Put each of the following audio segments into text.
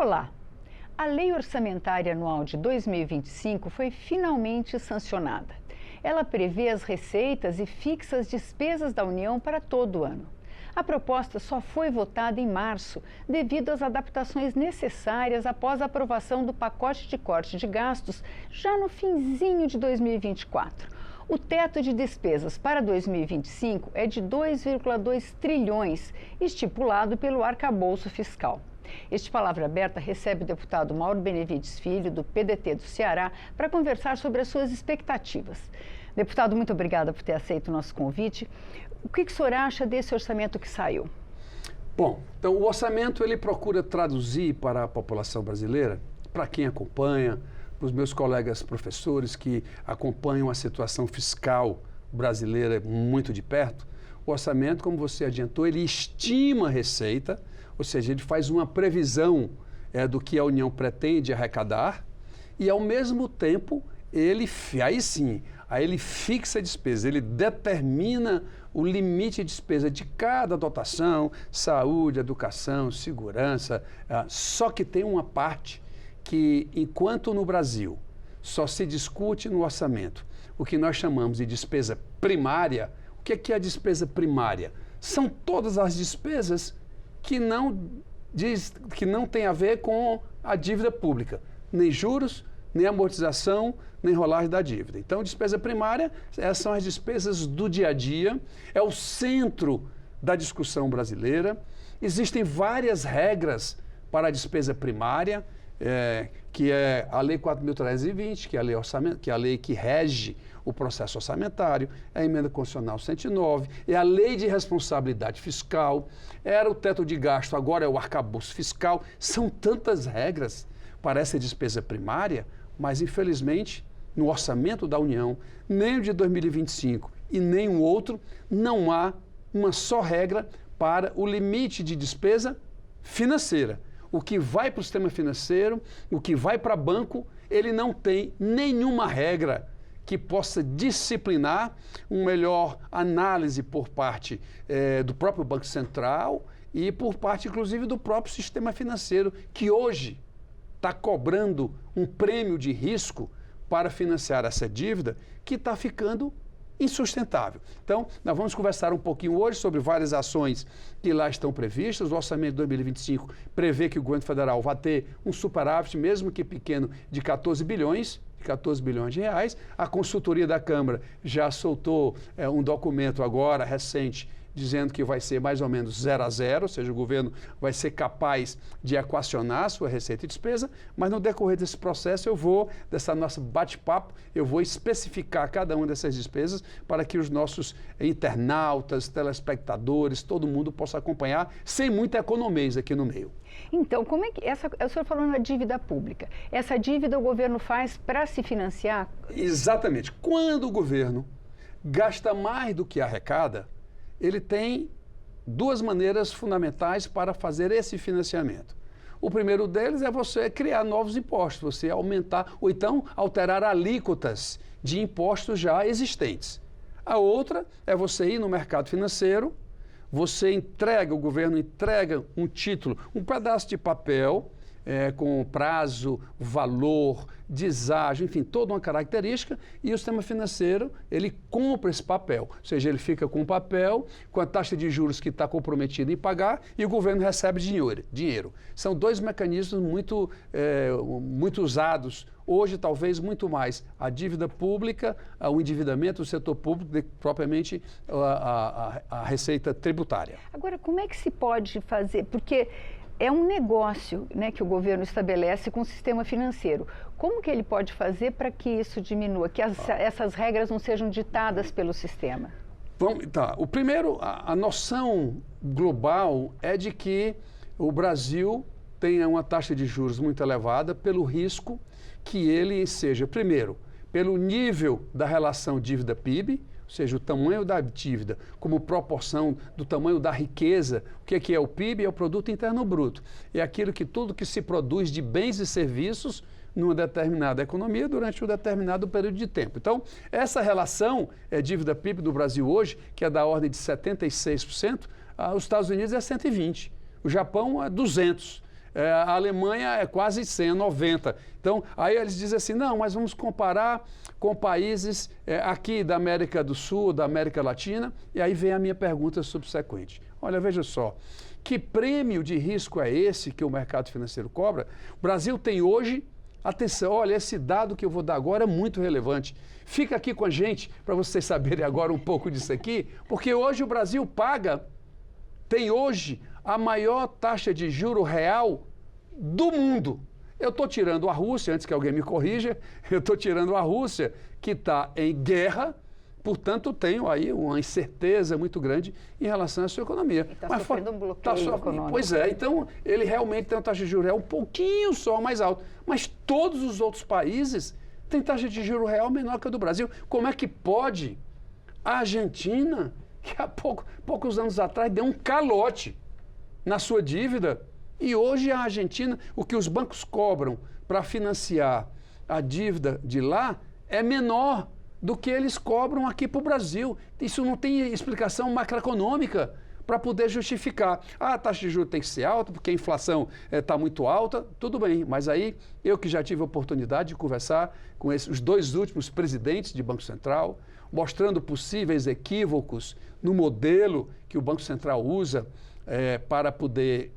Olá! A Lei Orçamentária Anual de 2025 foi finalmente sancionada. Ela prevê as receitas e fixa as despesas da União para todo o ano. A proposta só foi votada em março, devido às adaptações necessárias após a aprovação do pacote de corte de gastos já no finzinho de 2024. O teto de despesas para 2025 é de 2,2 trilhões, estipulado pelo arcabouço fiscal. Este Palavra Aberta recebe o deputado Mauro Benevides Filho, do PDT do Ceará, para conversar sobre as suas expectativas. Deputado, muito obrigada por ter aceito o nosso convite. O que o senhor acha desse orçamento que saiu? Bom, então o orçamento ele procura traduzir para a população brasileira, para quem acompanha, para os meus colegas professores que acompanham a situação fiscal brasileira muito de perto. O orçamento, como você adiantou, ele estima a receita, ou seja, ele faz uma previsão do que a União pretende arrecadar e, ao mesmo tempo, aí ele fixa a despesa, ele determina o limite de despesa de cada dotação, saúde, educação, segurança, só que tem uma parte que, enquanto no Brasil só se discute no orçamento o que nós chamamos de despesa primária. O que é a despesa primária? São todas as despesas que não tem a ver com a dívida pública, nem juros, nem amortização, nem rolagem da dívida. Então, despesa primária, essas são as despesas do dia a dia, é o centro da discussão brasileira. Existem várias regras para a despesa primária, que é a Lei 4.320, que é a lei que rege o processo orçamentário, é a Emenda Constitucional 109, é a Lei de Responsabilidade Fiscal, era o teto de gasto, agora é o arcabouço fiscal. São tantas regras para essa despesa primária, mas infelizmente no orçamento da União, nem o de 2025 e nem o outro, não há uma só regra para o limite de despesa financeira. O que vai para o sistema financeiro, o que vai para banco, ele não tem nenhuma regra que possa disciplinar uma melhor análise por parte do próprio Banco Central e por parte, inclusive, do próprio sistema financeiro, que hoje está cobrando um prêmio de risco para financiar essa dívida que está ficando insustentável. Então, nós vamos conversar um pouquinho hoje sobre várias ações que lá estão previstas. O orçamento de 2025 prevê que o governo federal vai ter um superávit, mesmo que pequeno, de 14 bilhões de reais. A consultoria da Câmara já soltou um documento agora, recente, dizendo que vai ser mais ou menos 0 a 0, ou seja, o governo vai ser capaz de equacionar a sua receita e despesa, mas no decorrer desse processo dessa nossa bate-papo, eu vou especificar cada uma dessas despesas para que os nossos internautas, telespectadores, todo mundo possa acompanhar sem muita economia aqui no meio. Então, como é que o senhor falou na dívida pública, essa dívida o governo faz para se financiar? Exatamente. Quando o governo gasta mais do que arrecada, ele tem duas maneiras fundamentais para fazer esse financiamento. O primeiro deles é você criar novos impostos, você aumentar ou então alterar alíquotas de impostos já existentes. A outra é você ir no mercado financeiro, o governo entrega um título, um pedaço de papel, com prazo, valor, deságio, enfim, toda uma característica, e o sistema financeiro, ele compra esse papel, ou seja, ele fica com o papel, com a taxa de juros que está comprometido em pagar, e o governo recebe dinheiro. São dois mecanismos muito usados, hoje talvez muito mais, a dívida pública, o endividamento do setor público, propriamente a receita tributária. Agora, como é que se pode fazer? Porque é um negócio, né, que o governo estabelece com o sistema financeiro. Como que ele pode fazer para que isso diminua, que essas regras não sejam ditadas pelo sistema? O primeiro, a noção global é de que o Brasil tenha uma taxa de juros muito elevada pelo risco que ele seja, primeiro, pelo nível da relação dívida-PIB, ou seja, o tamanho da dívida como proporção do tamanho da riqueza. O que é o PIB? É o Produto Interno Bruto. É aquilo que tudo que se produz de bens e serviços numa determinada economia durante um determinado período de tempo. Então, essa relação dívida-PIB do Brasil hoje, que é da ordem de 76%, os Estados Unidos é 120%, o Japão é 200%. A Alemanha é quase 100, 90. Então, aí eles dizem assim, não, mas vamos comparar com países aqui da América do Sul, da América Latina, e aí vem a minha pergunta subsequente. Olha, veja só, que prêmio de risco é esse que o mercado financeiro cobra? O Brasil tem hoje, atenção, olha, esse dado que eu vou dar agora é muito relevante. Fica aqui com a gente para vocês saberem agora um pouco disso aqui, porque hoje o Brasil tem hoje a maior taxa de juro real do mundo. Eu estou tirando a Rússia, antes que alguém me corrija, eu estou tirando a Rússia, que está em guerra, portanto, tenho aí uma incerteza muito grande em relação à sua economia. Está sofrendo um bloqueio econômico. Pois é, então ele realmente tem uma taxa de juros real um pouquinho só mais alta, mas todos os outros países têm taxa de juros real menor que a do Brasil. Como é que pode a Argentina, que há poucos anos atrás deu um calote na sua dívida, e hoje a Argentina, o que os bancos cobram para financiar a dívida de lá é menor do que eles cobram aqui para o Brasil. Isso não tem explicação macroeconômica para poder justificar. Ah, a taxa de juros tem que ser alta porque a inflação está muito alta. Tudo bem, mas aí eu que já tive a oportunidade de conversar com os dois últimos presidentes de Banco Central, mostrando possíveis equívocos no modelo que o Banco Central usa para poder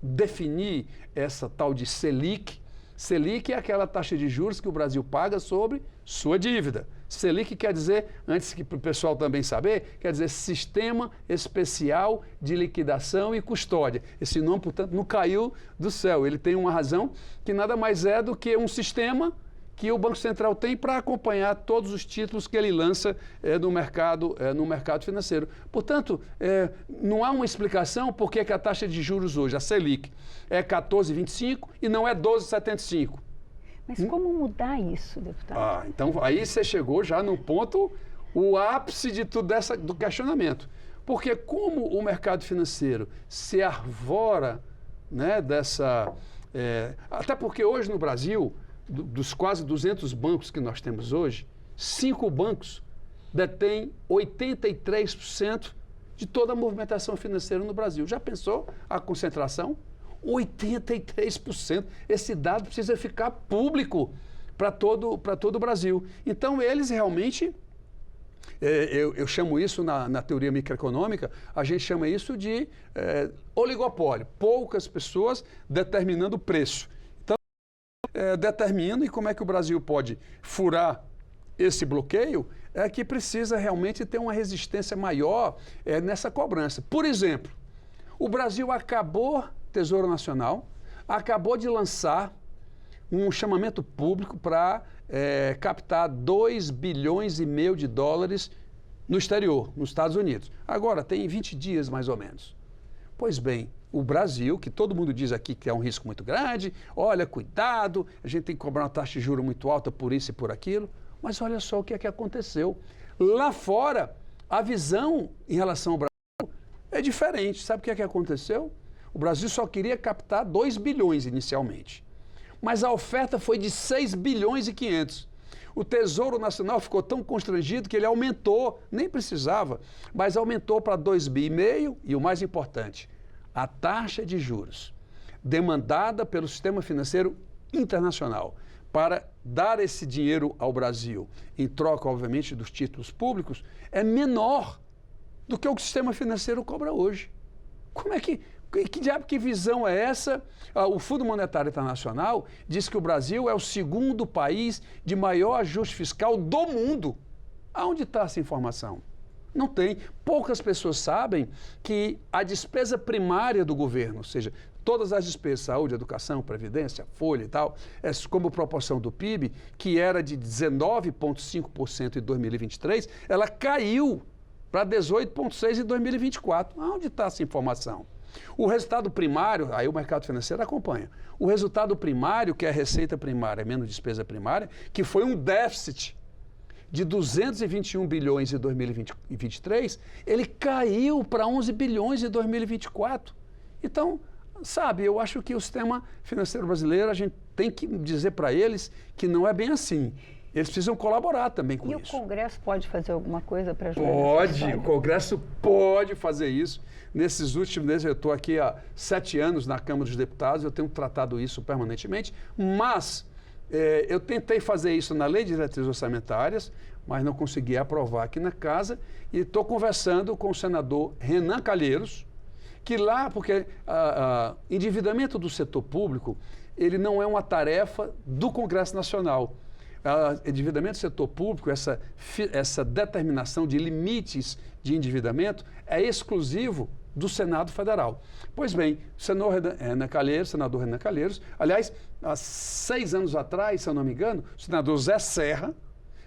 definir essa tal de Selic. Selic é aquela taxa de juros que o Brasil paga sobre sua dívida. Selic quer dizer, antes que para o pessoal também saber, quer dizer Sistema Especial de Liquidação e Custódia. Esse nome, portanto, não caiu do céu. Ele tem uma razão que nada mais é do que um sistema que o Banco Central tem para acompanhar todos os títulos que ele lança no mercado financeiro. Portanto, não há uma explicação por que a taxa de juros hoje, a Selic, é 14,25 e não é 12,75. Mas como mudar isso, deputado? Então aí você chegou já no ponto, o ápice de tudo do questionamento. Porque como o mercado financeiro se arvora, né, até porque hoje no Brasil, dos quase 200 bancos que nós temos hoje, 5 bancos detêm 83% de toda a movimentação financeira no Brasil. Já pensou a concentração? 83%. Esse dado precisa ficar público para todo o Brasil. Então, eles realmente, eu chamo isso na teoria microeconômica, a gente chama isso de oligopólio. Poucas pessoas determinando o preço. Determina, e como é que o Brasil pode furar esse bloqueio, é que precisa realmente ter uma resistência maior nessa cobrança. Por exemplo, o Brasil Tesouro Nacional, acabou de lançar um chamamento público para captar 2,5 bilhões de dólares no exterior, nos Estados Unidos. Agora, tem 20 dias mais ou menos. Pois bem, o Brasil, que todo mundo diz aqui que é um risco muito grande, olha, cuidado, a gente tem que cobrar uma taxa de juros muito alta por isso e por aquilo, mas olha só o que é que aconteceu. Lá fora, a visão em relação ao Brasil é diferente. Sabe o que é que aconteceu? O Brasil só queria captar 2 bilhões inicialmente, mas a oferta foi de 6 bilhões e 500. O Tesouro Nacional ficou tão constrangido que ele aumentou, nem precisava, mas aumentou para 2,5 bilhões e o mais importante, a taxa de juros demandada pelo sistema financeiro internacional para dar esse dinheiro ao Brasil, em troca, obviamente, dos títulos públicos, é menor do que o sistema financeiro cobra hoje. Como é que visão é essa? O Fundo Monetário Internacional diz que o Brasil é o segundo país de maior ajuste fiscal do mundo. Aonde está essa informação? Não tem. Poucas pessoas sabem que a despesa primária do governo, ou seja, todas as despesas, saúde, educação, previdência, folha e tal, como proporção do PIB, que era de 19,5% em 2023, ela caiu para 18,6% em 2024. Aonde está essa informação? O resultado primário, aí o mercado financeiro acompanha. O resultado primário, que é a receita primária menos despesa primária, que foi um déficit de 221 bilhões em 2023, ele caiu para 11 bilhões em 2024. Então, sabe, eu acho que o sistema financeiro brasileiro, a gente tem que dizer para eles que não é bem assim. eles precisam colaborar também com isso. E o Congresso pode fazer alguma coisa para ajudar? Pode, o Congresso pode fazer isso. Nesses últimos meses, eu estou aqui há 7 anos na Câmara dos Deputados, eu tenho tratado isso permanentemente, mas eu tentei fazer isso na Lei de Diretrizes Orçamentárias, mas não consegui aprovar aqui na Casa, e estou conversando com o senador Renan Calheiros, que lá, porque endividamento do setor público, ele não é uma tarefa do Congresso Nacional. Endividamento do setor público, essa determinação de limites de endividamento é exclusivo do Senado Federal. Pois bem, o senador Renan Calheiros, aliás, há 6 anos atrás, se eu não me engano, o senador Zé Serra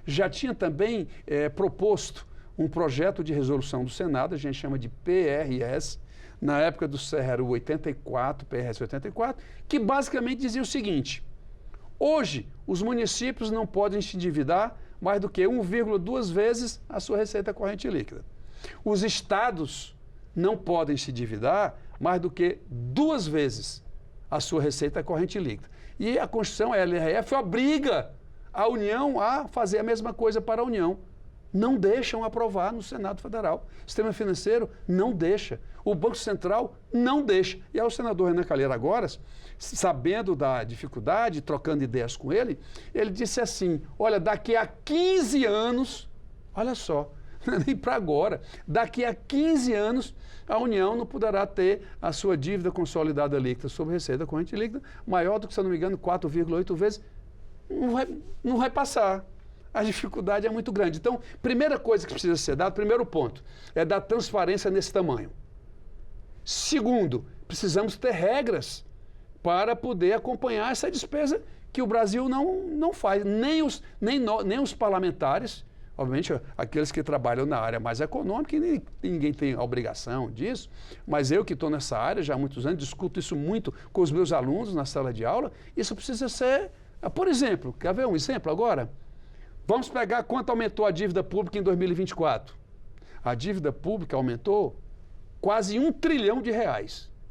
já tinha também proposto um projeto de resolução do Senado, a gente chama de PRS, na época do Serra era o 84, PRS 84, que basicamente dizia o seguinte: hoje, os municípios não podem se endividar mais do que 1,2 vezes a sua receita corrente líquida. Os estados não podem se endividar mais do que 2 vezes a sua receita corrente líquida. E a Constituição, a LRF, obriga a União a fazer a mesma coisa para a União. Não deixam aprovar no Senado Federal. O sistema financeiro não deixa. O Banco Central não deixa. E aí o senador Renan Calheiros agora, sabendo da dificuldade, trocando ideias com ele disse assim: olha, daqui a 15 anos, olha só, não é nem para agora, daqui a 15 anos a União não poderá ter a sua dívida consolidada líquida sobre receita corrente líquida maior do que, se eu não me engano, 4,8 vezes. Não vai passar. A dificuldade é muito grande. Então, primeira coisa que precisa ser dada, primeiro ponto, é dar transparência nesse tamanho. Segundo, precisamos ter regras para poder acompanhar essa despesa que o Brasil não faz. Nem os parlamentares, obviamente aqueles que trabalham na área mais econômica, e ninguém tem a obrigação disso, mas eu que estou nessa área já há muitos anos, discuto isso muito com os meus alunos na sala de aula, isso precisa ser... Por exemplo, quer ver um exemplo agora? Vamos pegar quanto aumentou a dívida pública em 2024. A dívida pública aumentou quase R$1 trilhão.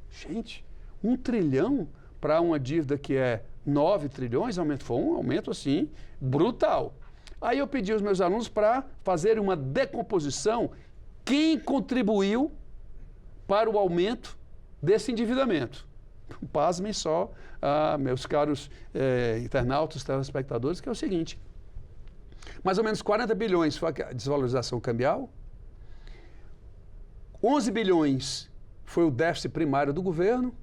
Gente, 1 trilhão para uma dívida que é 9 trilhões, foi um aumento assim brutal. Aí eu pedi aos meus alunos para fazerem uma decomposição, quem contribuiu para o aumento desse endividamento. Pasmem só, meus caros internautas, telespectadores, que é o seguinte: mais ou menos 40 bilhões foi a desvalorização cambial, 11 bilhões foi o déficit primário do governo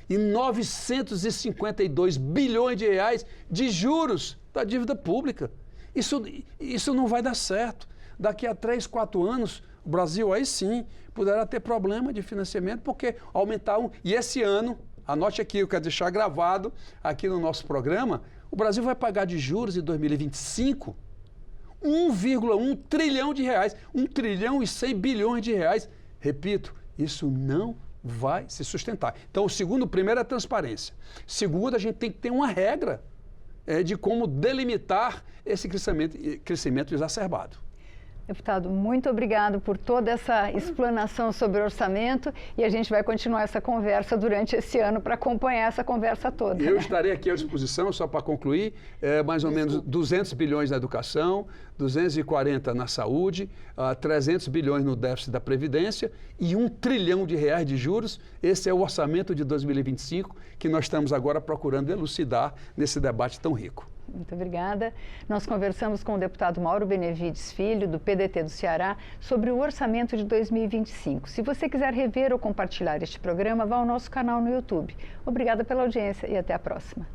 e 952 bilhões de reais de juros da dívida pública. Isso não vai dar certo. Daqui a 3, 4 anos, o Brasil aí sim poderá ter problema de financiamento, porque aumentaram. E esse ano, anote aqui, eu quero deixar gravado aqui no nosso programa, o Brasil vai pagar de juros em 2025 1,1 trilhão de reais, 1 trilhão e 100 bilhões de reais. Repito, isso não vai se sustentar. Então, o primeiro é a transparência. Segundo, a gente tem que ter uma regra de como delimitar esse crescimento exacerbado. Deputado, muito obrigado por toda essa explanação sobre orçamento, e a gente vai continuar essa conversa durante esse ano para acompanhar essa conversa toda. Eu estarei aqui à disposição, só para concluir, mais ou menos 200 bilhões na educação, 240 na saúde, 300 bilhões no déficit da Previdência e 1 trilhão de reais de juros. Esse é o orçamento de 2025 que nós estamos agora procurando elucidar nesse debate tão rico. Muito obrigada. Nós conversamos com o deputado Mauro Benevides Filho, do PDT do Ceará, sobre o orçamento de 2025. Se você quiser rever ou compartilhar este programa, vá ao nosso canal no YouTube. Obrigada pela audiência e até a próxima.